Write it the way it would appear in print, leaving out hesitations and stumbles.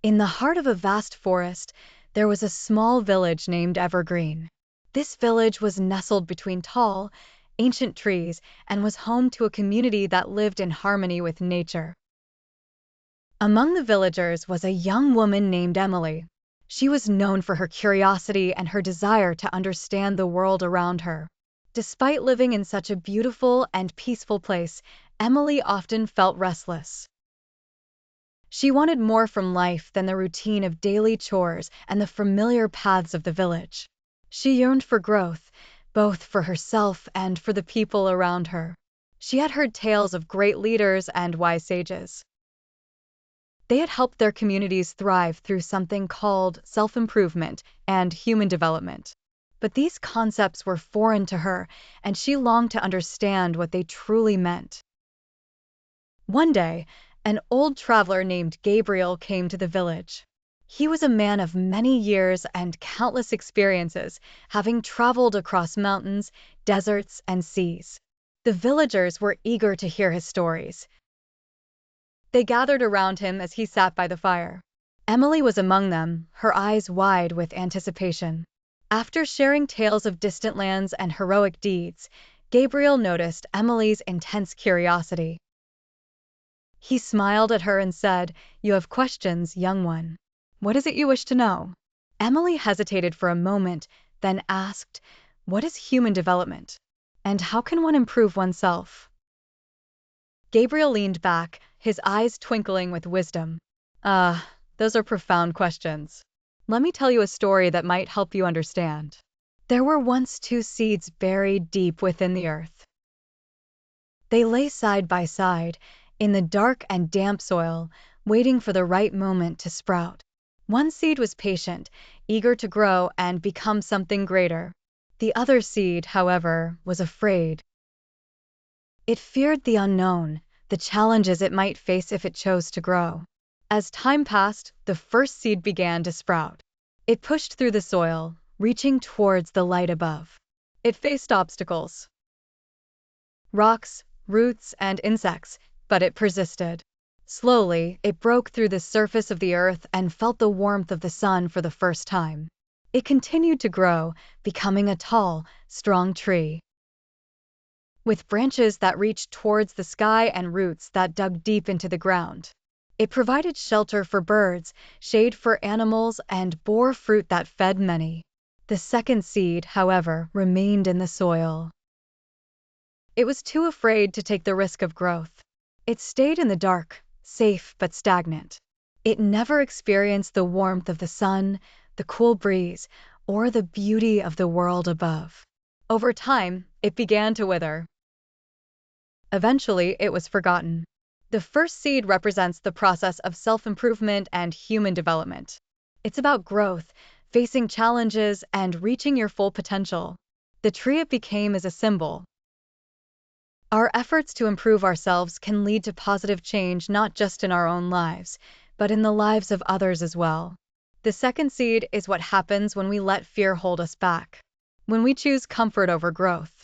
In the heart of a vast forest, there was a small village named Evergreen. This village was nestled between tall, ancient trees and was home to a community that lived in harmony with nature. Among the villagers was a young woman named Emily. She was known for her curiosity and her desire to understand the world around her. Despite living in such a beautiful and peaceful place, Emily often felt restless. She wanted more from life than the routine of daily chores and the familiar paths of the village. She yearned for growth, both for herself and for the people around her. She had heard tales of great leaders and wise sages. They had helped their communities thrive through something called self-improvement and human development. But these concepts were foreign to her, and she longed to understand what they truly meant. One day, an old traveler named Gabriel came to the village. He was a man of many years and countless experiences, having traveled across mountains, deserts, and seas. The villagers were eager to hear his stories. They gathered around him as he sat by the fire. Emily was among them, her eyes wide with anticipation. After sharing tales of distant lands and heroic deeds, Gabriel noticed Emily's intense curiosity. He smiled at her and said, "You have questions, young one. What is it you wish to know?" Emily hesitated for a moment, then asked, "What is human development? And how can one improve oneself?" Gabriel leaned back, his eyes twinkling with wisdom. Those are profound questions. Let me tell you a story that might help you understand. There were once two seeds buried deep within the earth. They lay side by side, in the dark and damp soil, waiting for the right moment to sprout. One seed was patient, eager to grow and become something greater. The other seed, however, was afraid. It feared the unknown, the challenges it might face if it chose to grow. As time passed, the first seed began to sprout. It pushed through the soil, reaching towards the light above. It faced obstacles, rocks, roots, and insects, but it persisted. Slowly, it broke through the surface of the earth and felt the warmth of the sun for the first time. It continued to grow, becoming a tall, strong tree, with branches that reached towards the sky and roots that dug deep into the ground. It provided shelter for birds, shade for animals, and bore fruit that fed many. The second seed, however, remained in the soil. It was too afraid to take the risk of growth. It stayed in the dark, safe but stagnant. It never experienced the warmth of the sun, the cool breeze, or the beauty of the world above. Over time, it began to wither. Eventually, it was forgotten. The first seed represents the process of self-improvement and human development. It's about growth, facing challenges, and reaching your full potential. The tree it became is a symbol. Our efforts to improve ourselves can lead to positive change not just in our own lives, but in the lives of others as well. The second seed is what happens when we let fear hold us back. When we choose comfort over growth.